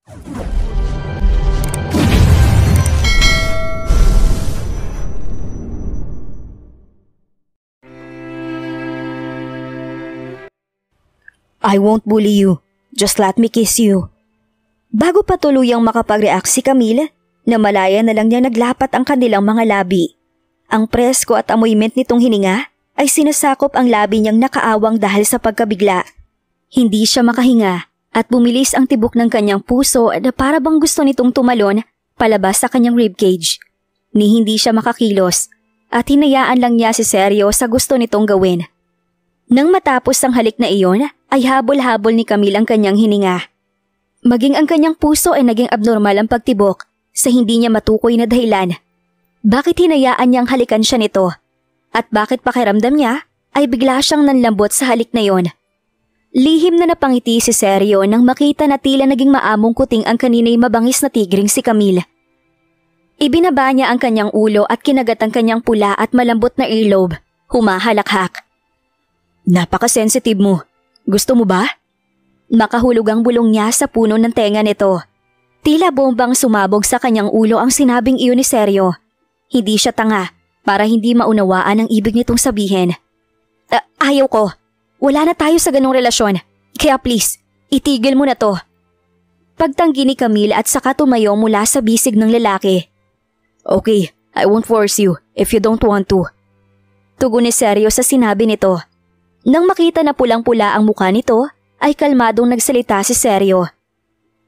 I won't bully you. Just let me kiss you. Bago pa tuluyang makapag-react si Camille, na malaya na lang niya naglapat ang kanilang mga labi. Ang presko at amoy mint nitong hininga ay sinasakop ang labi niyang nakaawang dahil sa pagkabigla. Hindi siya makahinga at bumilis ang tibok ng kanyang puso na para bang gusto nitong tumalon palabas sa kanyang ribcage. Ni hindi siya makakilos at hinayaan lang niya si Sergio sa gusto nitong gawin. Nang matapos ang halik na iyon, ay habol-habol ni Camille ang kanyang hininga. Maging ang kanyang puso ay naging abnormal ang pagtibok sa hindi niya matukoy na dahilan. Bakit hinayaan niyang halikan siya nito? At bakit pakiramdam niya ay bigla siyang nanlambot sa halik na yon? Lihim na napangiti si Sergio nang makita na tila naging maamong kuting ang kanina'y mabangis na tigring si Camille. Ibinaba niya ang kanyang ulo at kinagat ang kanyang pula at malambot na earlobe, humahalakhak. Napaka-sensitive mo. Gusto mo ba? Makahulog ang bulong niya sa puno ng tenga nito. Tila bombang sumabog sa kanyang ulo ang sinabing iyon ni Sergio. Hindi siya tanga para hindi maunawaan ang ibig nitong sabihin. Ayaw ko. Wala na tayo sa ganong relasyon. Kaya please, itigil mo na to. Pagtanggi ni Camille at saka tumayo mula sa bisig ng lalaki. Okay, I won't force you if you don't want to. Tugon ni Sergio sa sinabi nito. Nang makita na pulang-pula ang mukha nito, ay kalmadong nagsalita si Sergio.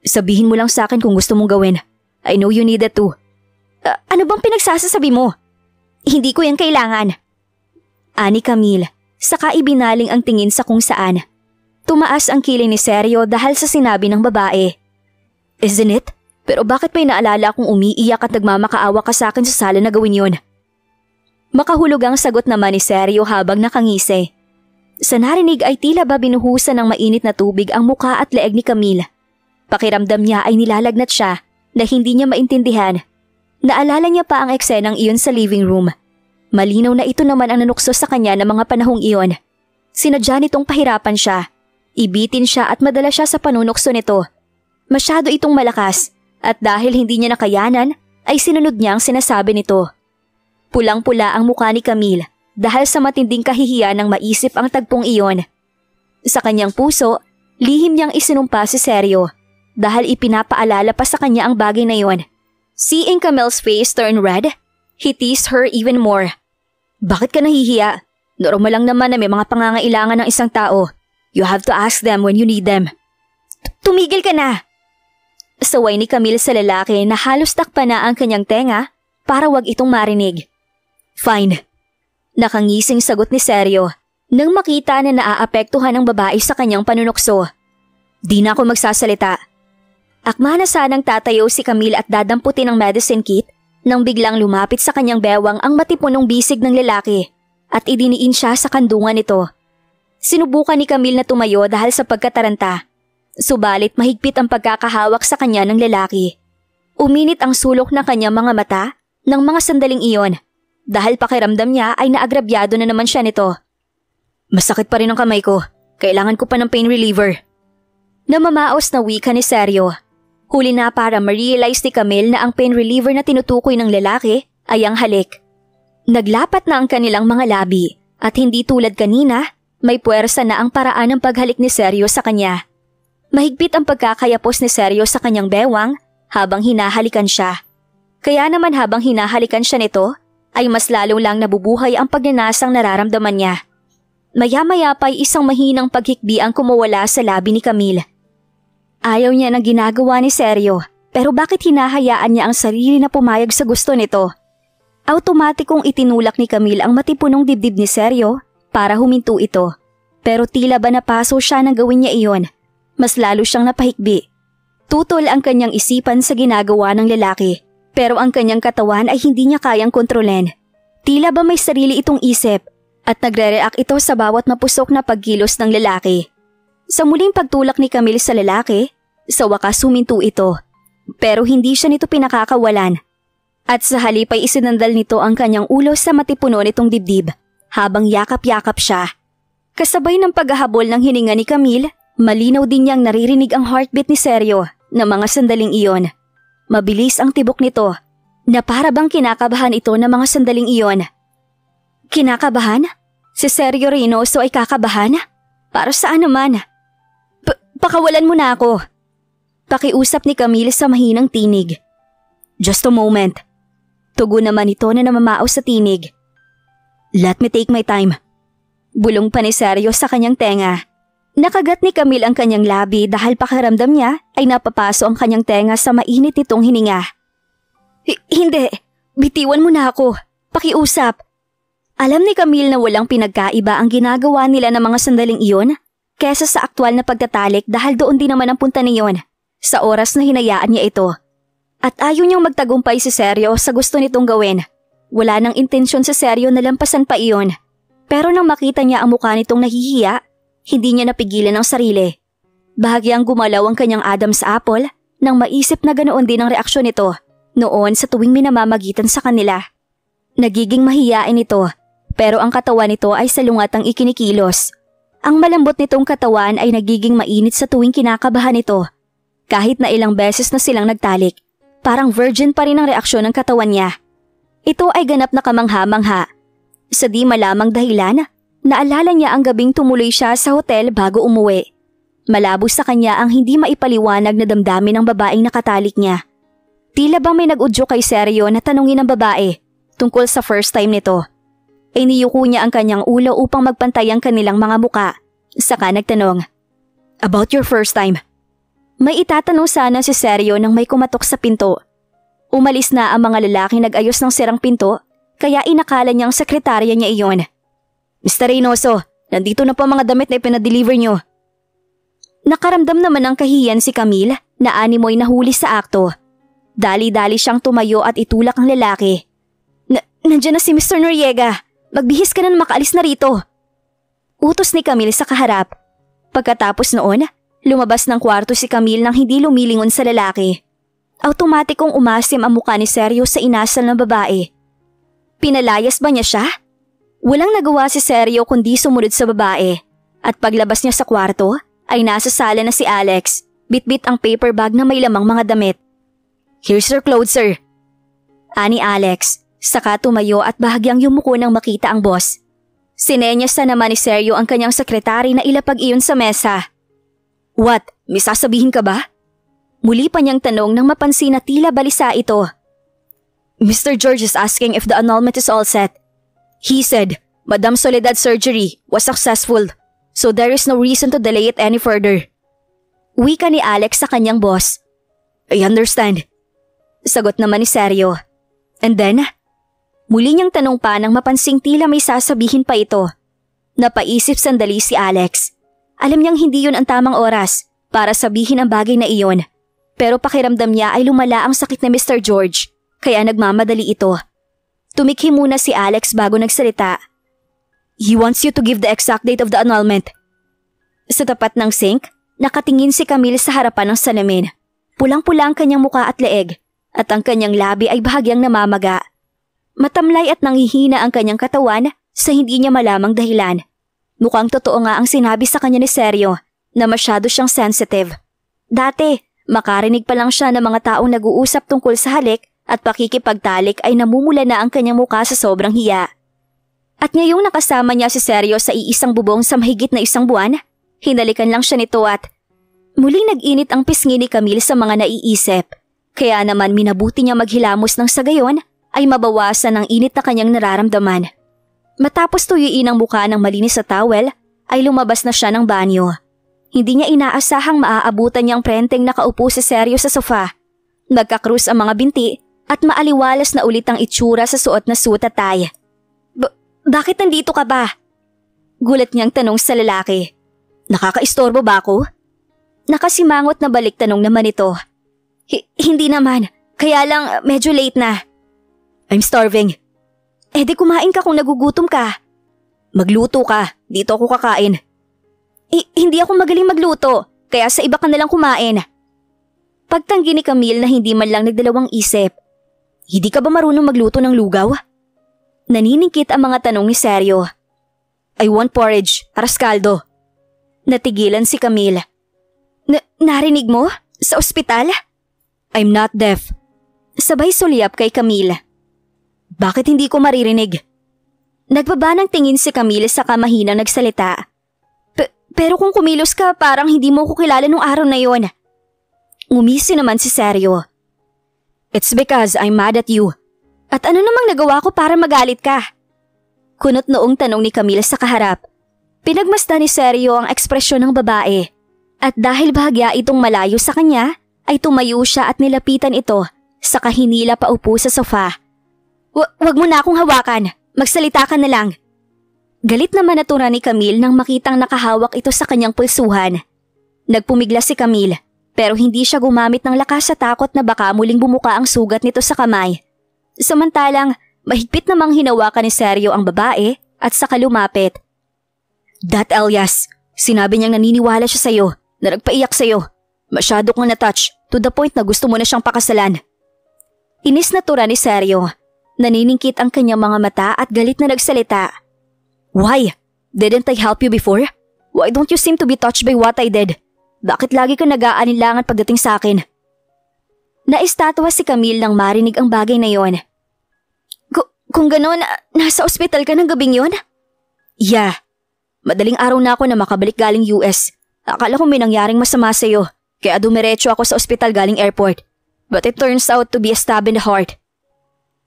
Sabihin mo lang sa akin kung gusto mong gawin. I know you need it too. Ano bang pinagsasasabi mo? Hindi ko yan kailangan. Ani Camille, saka ibinaling ang tingin sa kung saan. Tumaas ang kilay ni Sergio dahil sa sinabi ng babae. Isn't it? Pero bakit may naalala akong umiiyak at nagmamakaawa ka sa akin sa sala na gawin yon? Makahulog ang sagot naman ni Sergio habang nakangisi. Sa narinig ay tila ba binuhusan ng mainit na tubig ang mukha at leeg ni Camille. Pakiramdam niya ay nilalagnat siya na hindi niya maintindihan. Naalala niya pa ang eksenang iyon sa living room. Malinaw na ito naman ang nanukso sa kanya ng mga panahong iyon. Sinadya nitong pahirapan siya. Ibitin siya at madala siya sa panunukso nito. Masyado itong malakas at dahil hindi niya nakayanan ay sinunod niya ang sinasabi nito. Pulang-pula ang mukha ni Camille. Dahil sa matinding kahihiyan ng maisip ang tagpong iyon. Sa kanyang puso, lihim niyang isinumpa si Sergio dahil ipinapaalala pa sa kanya ang bagay na iyon. Seeing Camille's face turn red, he teased her even more. Bakit ka nahihiya? Normal lang naman na may mga pangangailangan ng isang tao. You have to ask them when you need them. Tumigil ka na! Saway ni Camille sa lalaki na halos takpan na ang kanyang tenga para wag itong marinig. Fine. Nakangising sagot ni Sergio nang makita na naaapektuhan ang babae sa kanyang panunukso. Di na ako magsasalita. Akma na sanang tatayo si Camille at dadamputin ang medicine kit nang biglang lumapit sa kanyang bewang ang matipunong bisig ng lalaki at idiniin siya sa kandungan nito. Sinubukan ni Camille na tumayo dahil sa pagkataranta. Subalit mahigpit ang pagkakahawak sa kanya ng lalaki. Uminit ang sulok ng kanyang mga mata ng mga sandaling iyon. Dahil pakiramdam niya ay naagrabyado na naman siya nito. Masakit pa rin ang kamay ko. Kailangan ko pa ng pain reliever. Namamaos na wika ni Sergio. Huli na para ma-realize ni Camille na ang pain reliever na tinutukoy ng lalaki ay ang halik. Naglapat na ang kanilang mga labi at hindi tulad kanina, may puwersa na ang paraan ng paghalik ni Sergio sa kanya. Mahigpit ang pagkakayapos ni Sergio sa kanyang bewang habang hinahalikan siya. Kaya naman habang hinahalikan siya nito, ay mas lalo lang nabubuhay ang pagnanasang nararamdaman niya. Maya-maya pa'y isang mahinang paghikbi ang kumawala sa labi ni Camille. Ayaw niya ng ginagawa ni Sergio, pero bakit hinahayaan niya ang sarili na pumayag sa gusto nito? Automatikong itinulak ni Camille ang matipunong dibdib ni Sergio para huminto ito. Pero tila ba napaso siya nang gawin niya iyon? Mas lalo siyang napahikbi. Tutol ang kanyang isipan sa ginagawa ng lalaki. Pero ang kanyang katawan ay hindi niya kayang kontrolin. Tila ba may sarili itong isip at nagre-react ito sa bawat mapusok na pagkilos ng lalaki. Sa muling pagtulak ni Camille sa lalaki, sa wakas huminto ito. Pero hindi siya nito pinakakawalan. At sa halip ay isinandal nito ang kanyang ulo sa matipuno nitong dibdib habang yakap-yakap siya. Kasabay ng paghahabol ng hininga ni Camille, malinaw din niyang naririnig ang heartbeat ni Sergio ng mga sandaling iyon. Mabilis ang tibok nito na para bang kinakabahan ito ng mga sandaling iyon. Kinakabahan? Si Sergio Reynoso ay kakabahan? Para saan naman? Pakawalan mo na ako. Pakiusap ni Camille sa mahinang tinig. Just a moment. Tugon naman ito na namamao sa tinig. Let me take my time. Bulong pa ni Sergio sa kanyang tenga. Nakagat ni Camille ang kanyang labi dahil pakiramdam niya ay napapaso ang kanyang tenga sa mainit nitong hininga. Hindi, bitiwan mo na ako. Pakiusap. Alam ni Camille na walang pinagkaiba ang ginagawa nila ng mga sandaling iyon kesa sa aktwal na pagtatalik dahil doon din naman ang punta niyon sa oras na hinayaan niya ito. At ayaw niyang magtagumpay si Sergio sa gusto nitong gawin. Wala nang intensyon si Sergio na lampasan pa iyon. Pero nang makita niya ang mukha nitong nahihiya, hindi niya napigilan ang sarili. Bahagyang gumalaw ang kanyang Adam's apple nang maisip na ganoon din ang reaksyon nito noon sa tuwing minamamagitan sa kanila. Nagiging mahiyain ito pero ang katawan nito ay salungatang ikinikilos. Ang malambot nitong katawan ay nagiging mainit sa tuwing kinakabahan ito. Kahit na ilang beses na silang nagtalik, parang virgin pa rin ang reaksyon ng katawan niya. Ito ay ganap na kamangha-mangha. Sa di malamang dahilan, naalala niya ang gabing tumuloy siya sa hotel bago umuwi. Malabo sa kanya ang hindi maipaliwanag na damdamin ng babaeng nakatalik niya. Tila bang may nag-udyo kay Sergio na tanungin ng babae tungkol sa first time nito. Iniyuko niya ang kanyang ulo upang magpantay ang kanilang mga muka. Saka nagtanong, "About your first time?" May itatanong sana si Sergio nang may kumatok sa pinto. Umalis na ang mga lalaki nag-ayos ng sirang pinto kaya inakala niyang sekretarya niya iyon. "Mr. Reynoso, nandito na po mga damit na ipinadeliver niyo." Nakaramdam naman ng kahiyan si Camille na animoy nahuli sa akto. Dali-dali siyang tumayo at itulak ang lalaki. Nandiyan na si Mr. Noriega. Magbihis ka na makaalis na rito." Utos ni Camille sa kaharap. Pagkatapos noon, lumabas ng kwarto si Camille nang hindi lumilingon sa lalaki. Automatikong umasim ang mukha ni Sergio sa inasal ng babae. Pinalayas ba niya siya? Walang nagawa si Sergio kundi sumunod sa babae. At paglabas niya sa kwarto, ay nasa sala na si Alex. Bitbit ang paper bag na may lamang mga damit. "Here's your clothes, sir." Ani Alex. Saka tumayo at bahagyang yumuko nang makita ang boss. Sinenyas na naman ni Sergio ang kanyang sekretary na ilapag iyon sa mesa. "What? May sasabihin ka ba?" Muli pa niyang tanong nang mapansin na tila balisa ito. "Mr. George is asking if the annulment is all set. He said, Madam Soledad's surgery was successful, so there is no reason to delay it any further." Wika ni Alex sa kanyang boss. "I understand." Sagot naman ni Sergio. And then, muli niyang tanong pa nang mapansing tila may sasabihin pa ito. Napaisip sandali si Alex. Alam niyang hindi yun ang tamang oras para sabihin ang bagay na iyon. Pero pakiramdam niya ay lumala ang sakit ni Mr. George, kaya nagmamadali ito. Tumikhi muna si Alex bago nagsalita. "He wants you to give the exact date of the annulment." Sa tapat ng sink, nakatingin si Camille sa harapan ng salamin. Pulang-pula ang kanyang muka at leeg, at ang kanyang labi ay bahagyang namamaga. Matamlay at nanghihina ang kanyang katawan sa hindi niya malamang dahilan. Mukhang totoo nga ang sinabi sa kanya ni Sergio na masyado siyang sensitive. Dati, makarinig pa lang siya ng mga taong nag-uusap tungkol sa halik at pakikipagtalik ay namumula na ang kanyang mukha sa sobrang hiya. At ngayong nakasama niya si Sergio sa iisang bubong sa mahigit na isang buwan, hinalikan lang siya nito at muling nag-init ang pisngi ni Camille sa mga naiisip. Kaya naman minabuti niya maghilamos ng sa gayon ay mabawasan ang init na kanyang nararamdaman. Matapos tuyuin ang mukha ng malinis sa towel, ay lumabas na siya ng banyo. Hindi niya inaasahang maaabutan niyang prenteng nakaupo si Sergio sa sofa. Nagkakrus ang mga binti at maaliwalas na ulit ang itsura sa suot na suit at tie. Bakit nandito ka ba?" Gulat niyang tanong sa lalaki. "Nakakaistorbo ba ako?" Nakasimangot na balik tanong naman ito. Hindi naman. Kaya lang medyo late na." "I'm starving." "Eh di kumain ka kung nagugutom ka." "Magluto ka. Dito ako kakain." Hindi ako magaling magluto. Kaya sa iba ka nalang kumain." Pagtanggi ni Camille na hindi man lang nagdalawang isip. "Hindi ka ba marunong magluto ng lugaw?" Naniningkit ang mga tanong ni Sergio. "I want porridge, aras kaldo." Natigilan si Camille. Narinig mo? Sa ospital? I'm not deaf. Sabay sulyap kay Camille. Bakit hindi ko maririnig? Nagbaba ng tingin si Camille sa kamahinang nagsalita. Pero kung kumilos ka, parang hindi mo ko kilala nung araw na yon. Ngumisi naman si Sergio. It's because I'm mad at you. At ano namang nagawa ko para magalit ka? Kunot noong tanong ni Camille sa kaharap. Pinagmasdan ni Sergio ang ekspresyon ng babae. At dahil bahagya itong malayo sa kanya, ay tumayo siya at nilapitan ito, saka hinila paupo sa sofa. Wag mo na akong hawakan. Magsalita ka na lang. Galit naman natura ni Camille nang makitang nakahawak ito sa kanyang pulsuhan. Nagpumigla si Camille, pero hindi siya gumamit ng lakas sa takot na baka muling bumuka ang sugat nito sa kamay. Samantalang, mahigpit namang hinawakan ni Sergio ang babae at saka lumapit. That Elias, sinabi niyang naniniwala siya sa'yo, na nagpaiyak sa'yo. Masyado kang na-touch to the point na gusto mo na siyang pakasalan. Inis na tura ni Sergio. Naniningkit ang kanyang mga mata at galit na nagsalita. Why? Didn't I help you before? Why don't you seem to be touched by what I did? Bakit lagi ka nag-aalinlangan pagdating sa akin? Naistatwa si Camille nang marinig ang bagay na yon. Kung gano'n, nasa ospital ka ng gabing yon? Yeah. Madaling araw na ako na makabalik galing US. Akala ko may nangyaring masama sa'yo, kaya dumiretso ako sa ospital galing airport. But it turns out to be a stab in the heart.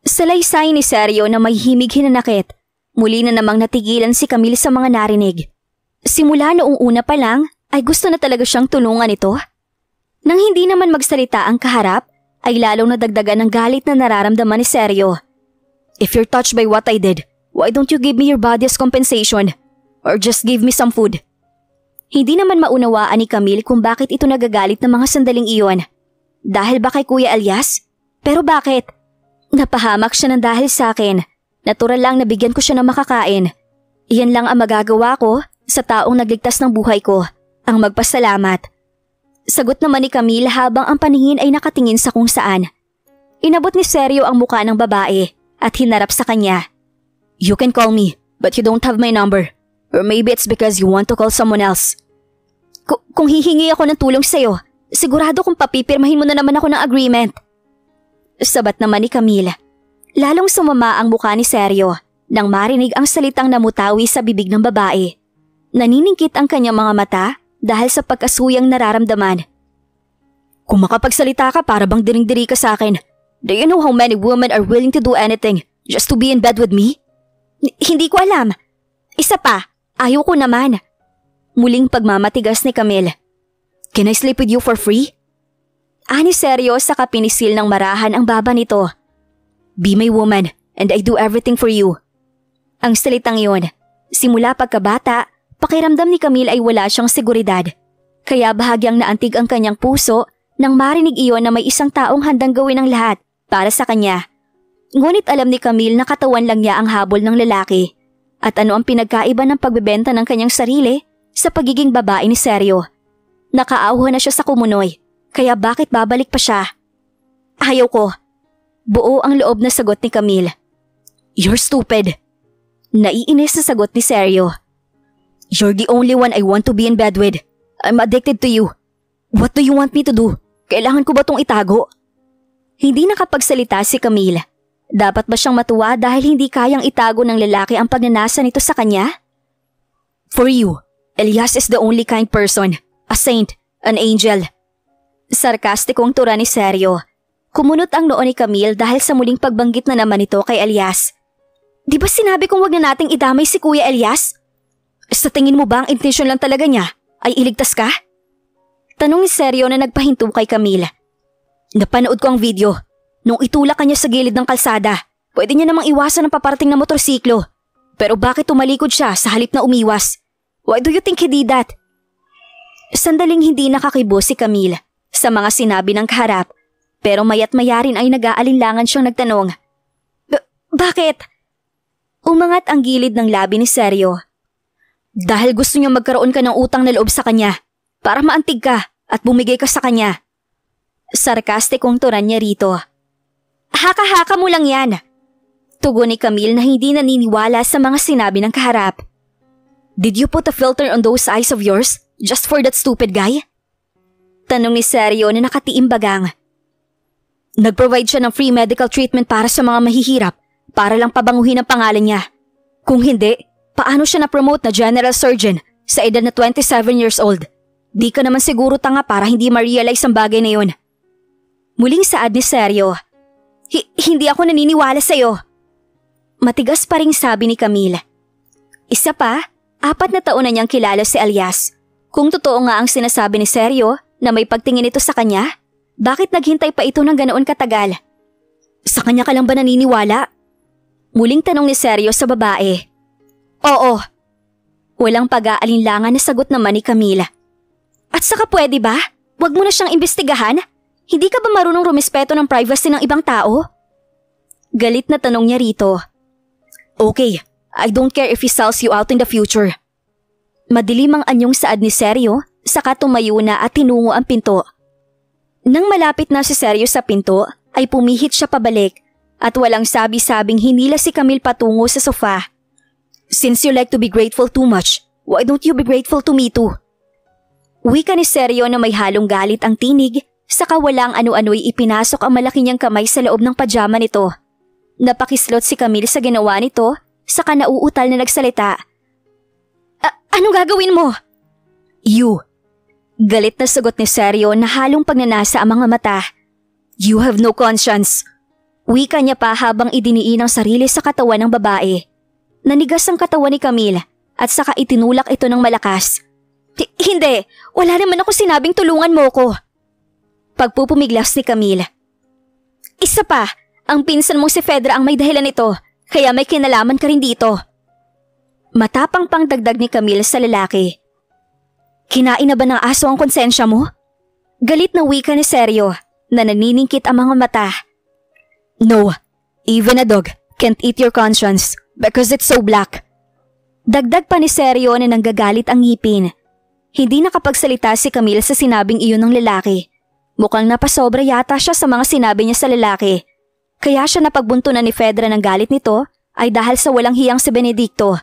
Salaysay ni Sergio na may himig hinanakit. Muli na namang natigilan si Camille sa mga narinig. Simula noong una pa lang, ay gusto na talaga siyang tulungan ito. Nang hindi naman magsalita ang kaharap, ay lalong nadagdagan ng galit na nararamdaman ni Sergio. If you're touched by what I did, why don't you give me your body as compensation? Or just give me some food? Hindi naman maunawaan ni Camille kung bakit ito nagagalit ng mga sandaling iyon. Dahil ba kay Kuya Elias? Pero bakit? Napahamak siya ng dahil sa akin. Natural lang na bigyan ko siya ng makakain. Iyan lang ang magagawa ko sa taong nagligtas ng buhay ko, ang magpasalamat. Sagot naman ni Camille habang ang paningin ay nakatingin sa kung saan. Inabot ni Sergio ang mukha ng babae at hinarap sa kanya. You can call me, but you don't have my number. Or maybe it's because you want to call someone else. Kung hihingi ako ng tulong sa'yo, sigurado kung papipirmahin mo na naman ako ng agreement. Sabat naman ni Camille. Lalong sumama ang mukha ni Sergio nang marinig ang salitang namutawi sa bibig ng babae. Naniningkit ang kanyang mga mata dahil sa pagkasuyang nararamdaman. Kung makapagsalita ka para bang diring-diri ka sa akin, do you know how many women are willing to do anything just to be in bed with me? Hindi ko alam. Isa pa, ayaw ko naman. Muling pagmamatigas ni Camille. Can I sleep with you for free? Ani Sergio sa kapinisil ng marahan ang baba nito. Be my woman and I do everything for you. Ang salitang yon, simula pagkabata, pakiramdam ni Camille ay wala siyang seguridad. Kaya bahagyang naantig ang kanyang puso nang marinig iyon na may isang taong handang gawin ang lahat para sa kanya. Ngunit alam ni Camille na katawan lang niya ang habol ng lalaki. At ano ang pinagkaiba ng pagbebenta ng kanyang sarili sa pagiging babae ni Sergio? Nakaauha na siya sa kumunoy, kaya bakit babalik pa siya? Ayaw ko. Buo ang loob na sagot ni Camille. You're stupid. Naiinis na sagot ni Sergio. You're the only one I want to be in bed with. I'm addicted to you. What do you want me to do? Kailangan ko ba tong itago? Hindi nakapagsalita si Camille. Dapat ba siyang matuwa dahil hindi kayang itago ng lalaki ang pagnanasa nito sa kanya? For you, Elias is the only kind person. A saint, an angel. Sarkastikong tura ni Sergio. Kumunot ang noo ni Camille dahil sa muling pagbanggit na naman ito kay Elias. Di ba sinabi kong wag na nating idamay si Kuya Elias? Sa tingin mo ba ang intensyon lang talaga niya ay iligtas ka? Tanong ni Sergio na nagpahinto kay Camille. Napanood ko ang video. Nung itulak kanya sa gilid ng kalsada, pwede niya namang iwasan ang paparating na motorsiklo. Pero bakit tumalikod siya sa halip na umiwas? Why do you think he did that? Sandaling hindi nakakibo si Camille sa mga sinabi ng kaharap, pero mayat maya rin ay nag-aalinlangan siyang nagtanong. Bakit? Umangat ang gilid ng labi ni Sergio. Dahil gusto niya magkaroon ka ng utang na loob sa kanya para maantig ka at bumigay ka sa kanya. Sarkastikong turan niya rito. Haka-haka mo lang yan. Tugon ni Camille na hindi naniniwala sa mga sinabi ng kaharap. Did you put a filter on those eyes of yours just for that stupid guy? Tanong ni Seryo na nakatiimbagang. Nag-provide siya ng free medical treatment para sa mga mahihirap para lang pabanguhin ang pangalan niya. Kung hindi, paano siya na-promote na general surgeon sa edad na 27 years old? Di ka naman siguro tanga para hindi ma-realize ang bagay na yun. Muling saad ni Seryo. Hindi ako naniniwala sa'yo. Matigas pa ring sabi ni Camille. Isa pa, 4 na taon na niyang kilala si Elias. Kung totoo nga ang sinasabi ni Seryo na may pagtingin ito sa kanya, bakit naghintay pa ito ng ganoon katagal? Sa kanya ka lang ba naniniwala? Muling tanong ni Seryo sa babae. Oo. Walang pag-aalinlangan na sagot naman ni Camille. At saka pwede ba? Huwag mo na siyang imbestigahan? Hindi ka ba marunong rumispeto ng privacy ng ibang tao? Galit na tanong niya rito. Okay, I don't care if he sells you out in the future. Madilim ang anyong saad ni Seryo, saka tumayo na at tinungo ang pinto. Nang malapit na si Seryo sa pinto, ay pumihit siya pabalik at walang sabi-sabing hinila si Camille patungo sa sofa. Since you like to be grateful too much, why don't you be grateful to me too? Wika ni Seryo na may halong galit ang tinig, saka walang ano-ano'y ipinasok ang malaki niyang kamay sa loob ng pajama nito. Napakislot si Camille sa ginawa nito, saka nauutal na nagsalita. Anong gagawin mo? You. Galit na sagot ni Seryo na halong pagnanasa ang mga mata. You have no conscience. Wika niya pa habang idiniin ang sarili sa katawan ng babae. Nanigas ang katawan ni Camille at saka itinulak ito ng malakas. Hindi, wala naman ako sinabing tulungan mo ko. Pagpupumiglas ni Camille. Isa pa, ang pinsan mong si Fedra ang may dahilan nito, kaya may kinalaman ka rin dito. Matapang pang dagdag ni Camille sa lalaki. Kinain na ba ng aso ang konsensya mo? Galit na wika ni Seryo na naniningkit ang mga mata. No, even a dog can't eat your conscience because it's so black. Dagdag pa ni Seryo na nanggagalit ang ngipin. Hindi nakapagsalita si Camille sa sinabing iyon ng lalaki. Mukhang napasobra yata siya sa mga sinabi niya sa lalaki. Kaya siya napagbuntunan ni Fedra ng galit nito ay dahil sa walang hiyang si Benedicto.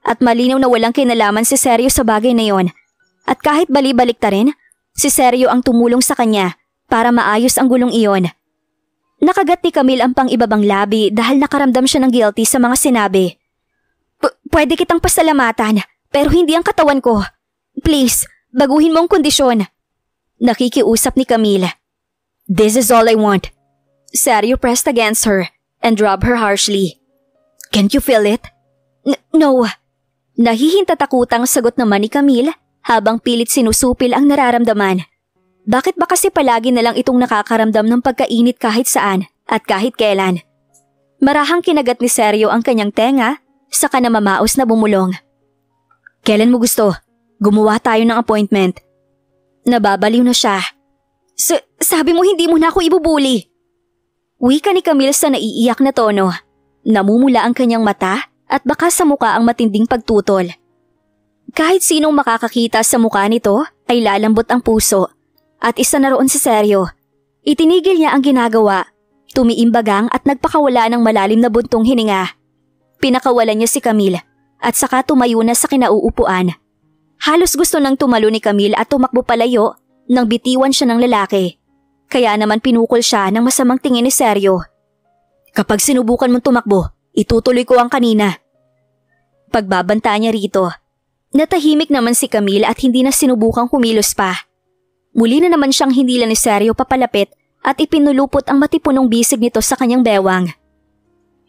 At malinaw na walang kinalaman si Seryo sa bagay na yon. At kahit bali-balik ta rin, si Seryo ang tumulong sa kanya para maayos ang gulong iyon. Nakagat ni Camille ang pang-ibabang labi dahil nakaramdam siya ng guilty sa mga sinabi. Pwede kitang pasalamatan pero hindi ang katawan ko. Please, baguhin mo ang kondisyon. Nakikiusap ni Camille. This is all I want. Seryo pressed against her and rubbed her harshly. Can't you feel it? No. Nahihintatakutang sagot naman ni Camille habang pilit sinusupil ang nararamdaman. Bakit ba kasi palagi na lang itong nakakaramdam ng pagkainit kahit saan at kahit kailan? Marahang kinagat ni Seryo ang kanyang tenga, saka namamaos na bumulong. Kailan mo gusto? Gumawa tayo ng appointment. Nababaliw na siya. Sabi mo hindi mo na ako ibubuli. Wika ni Camille sa naiiyak na tono. Namumula ang kanyang mata at baka sa muka ang matinding pagtutol. Kahit sinong makakakita sa muka nito ay lalambot ang puso. At isa na roon si Seryo. Itinigil niya ang ginagawa, tumiimbagang at nagpakawala ng malalim na buntong hininga. Pinakawalan niya si Camille at saka tumayo na sa kinauupuan. Halos gusto nang tumalo ni Camille at tumakbo palayo nang bitiwan siya ng lalaki. Kaya naman pinukol siya ng masamang tingin ni Seryo. Kapag sinubukan mong tumakbo, itutuloy ko ang kanina. Pagbabanta niya rito. Natahimik naman si Camille at hindi na sinubukang kumilos pa. Muli na naman siyang hinila ni Seryo papalapit at ipinulupot ang matipunong bisig nito sa kanyang bewang.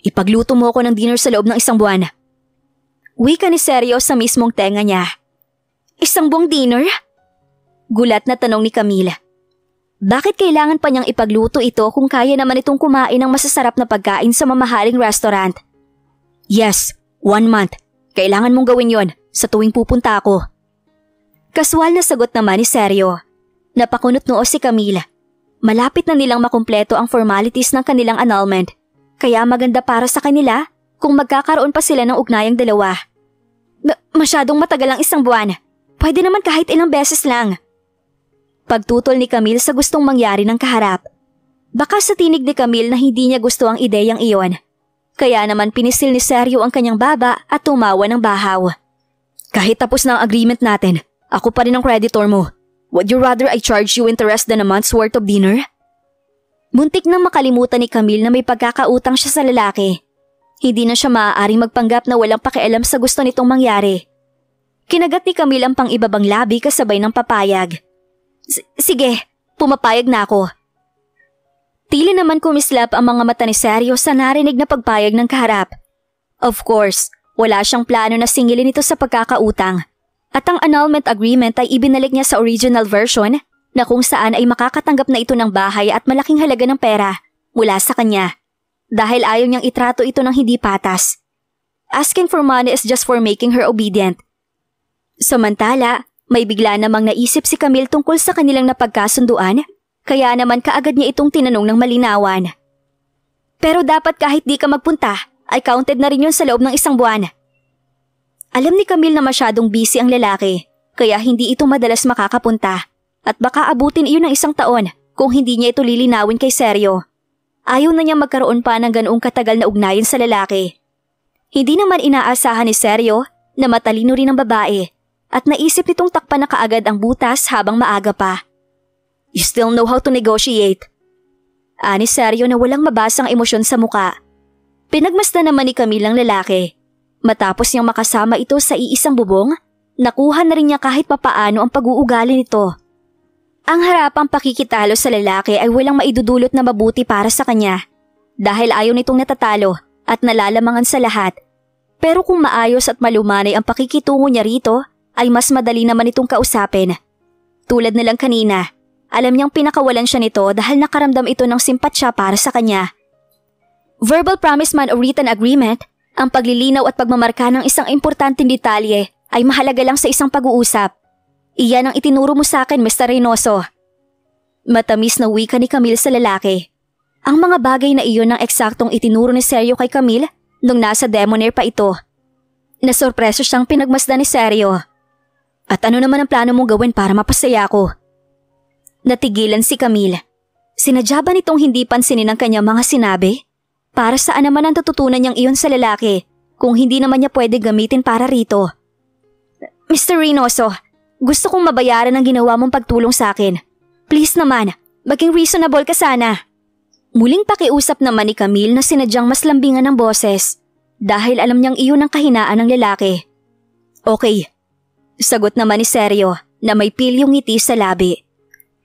Ipagluto mo ako ng dinner sa loob ng 1 buwan. Wika ni Seryo sa mismong tenga niya. 1 buwang dinner? Gulat na tanong ni Camille. Bakit kailangan pa niyang ipagluto ito kung kaya naman itong kumain ng masasarap na pagkain sa mamahaling restaurant? Yes, 1 month. Kailangan mong gawin yon sa tuwing pupunta ako. Kaswal na sagot naman ni Seryo. Napakunot noo si Camille. Malapit na nilang makumpleto ang formalities ng kanilang annulment. Kaya maganda para sa kanila kung magkakaroon pa sila ng ugnayang dalawa. Masyadong matagal ang 1 buwan. Pwede naman kahit ilang beses lang. Pagtutol ni Camille sa gustong mangyari ng kaharap. Baka sa tinig ni Camille na hindi niya gusto ang ideyang iyon. Kaya naman pinisil ni Seryo ang kanyang baba at tumawa ng bahaw. Kahit tapos na ang agreement natin, ako pa rin ang creditor mo. Would you rather I charge you interest than a month's worth of dinner? Muntik nang makalimutan ni Camille na may pagkakautang siya sa lalaki. Hindi na siya maaaring magpanggap na walang pakialam sa gusto nitong mangyari. Kinagat ni Camille ang pang-ibabang labi kasabay ng papayag. Sige, pumapayag na ako. Tili naman kumislap ang mga mata ni Sergio sa narinig na pagpayag ng kaharap. Of course, wala siyang plano na singilin ito sa pagkakautang. At ang annulment agreement ay ibinalik niya sa original version na kung saan ay makakatanggap na ito ng bahay at malaking halaga ng pera mula sa kanya. Dahil ayaw niyang itrato ito ng hindi patas. Asking for money is just for making her obedient. Samantala, may bigla namang naisip si Camille tungkol sa kanilang napagkasunduan, kaya naman kaagad niya itong tinanong ng malinawan. Pero dapat kahit di ka magpunta, ay counted na rin yun sa loob ng 1 buwan. Alam ni Camille na masyadong busy ang lalaki, kaya hindi ito madalas makakapunta at baka abutin iyon ng 1 taon kung hindi niya ito lilinawin kay Sergio. Ayaw na niya magkaroon pa ng ganoong katagal na ugnayan sa lalaki. Hindi naman inaasahan ni Sergio na matalino rin ang babae at naisip nitong takpan na kaagad ang butas habang maaga pa. You still know how to negotiate. Ani Sergio na walang mabasang emosyon sa muka. Pinagmasdan naman ni Camille ang lalaki. Matapos niyang makasama ito sa iisang bubong, nakuha na rin niya kahit papaano ang pag-uugali nito. Ang harapang pakikitalo sa lalaki ay walang maidudulot na mabuti para sa kanya dahil ayaw nitong natatalo at nalalamangan sa lahat. Pero kung maayos at malumanay ang pakikitungo niya rito, ay mas madali naman itong kausapin. Tulad nilang kanina, alam niyang pinakawalan siya nito dahil nakaramdam ito ng simpatsya para sa kanya. Verbal promise man o written agreement, ang paglilinaw at pagmamarka ng isang importanteng detalye ay mahalaga lang sa isang pag-uusap. Iyan ang itinuro mo sa akin, Mr. Reynoso. Matamis na wika ni Camille sa lalaki. Ang mga bagay na iyon ang eksaktong itinuro ni Sergio kay Camille nung nasa Demonair pa ito. Nasorpreso siyang pinagmasdan ni Sergio. At ano naman ang plano mong gawin para mapasaya ko? Natigilan si Camille. Sinadya ba nitong hindi pansinin ang kanyang mga sinabi? Para saan naman ang tututunan niyang iyon sa lalaki kung hindi naman niya pwede gamitin para rito? Mr. Reynoso, gusto kong mabayaran ang ginawa mong pagtulong sa akin. Please naman, maging reasonable ka sana. Muling pakiusap naman ni Camille na sinadyang mas lambingan ng boses dahil alam niyang iyon ang kahinaan ng lalaki. Okay, sagot naman ni Sergio na may pilyong ngiti sa labi.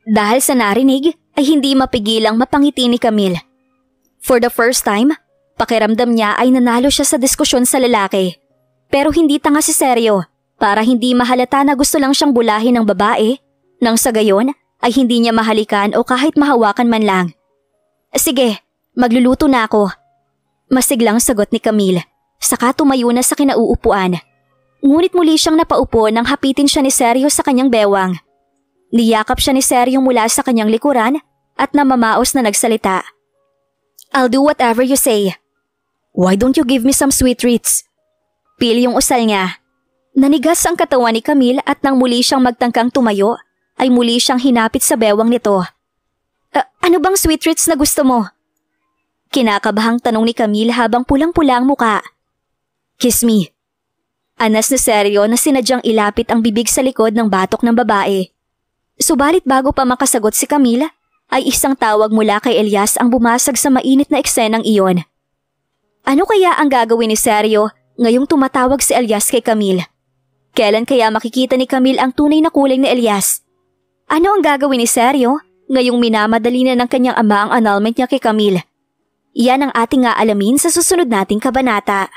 Dahil sa narinig ay hindi mapigilang mapangiti ni Camille. For the first time, pakiramdam niya ay nanalo siya sa diskusyon sa lalaki. Pero hindi tanga si Sergio para hindi mahalata na gusto lang siyang bulahin ng babae nang sa gayon ay hindi niya mahalikan o kahit mahawakan man lang. Sige, magluluto na ako. Masiglang sagot ni Camille, saka tumayo na sa kinauupuan. Ngunit muli siyang napaupo nang hapitin siya ni Sergio sa kanyang bewang. Niyakap siya ni Sergio mula sa kanyang likuran at namamaos na nagsalita. I'll do whatever you say. Why don't you give me some sweet treats? Pilyong usal niya. Nanigas ang katawan ni Camille at nang muli siyang magtangkang tumayo, ay muli siyang hinapit sa bewang nito. Ano bang sweet treats na gusto mo? Kinakabahang tanong ni Camille habang pulang-pula ang muka. Kiss me. Anas ni Sergio na sinadyang ilapit ang bibig sa likod ng batok ng babae. Subalit bago pa makasagot si Camille, ay isang tawag mula kay Elias ang bumasag sa mainit na eksenang iyon. Ano kaya ang gagawin ni Sergio ngayong tumatawag si Elias kay Camille? Kailan kaya makikita ni Camille ang tunay na kulay ni Elias? Ano ang gagawin ni Sergio ngayong minamadali na ng kanyang ama ang annulment niya kay Camille? Iyan ang ating aalamin sa susunod nating kabanata.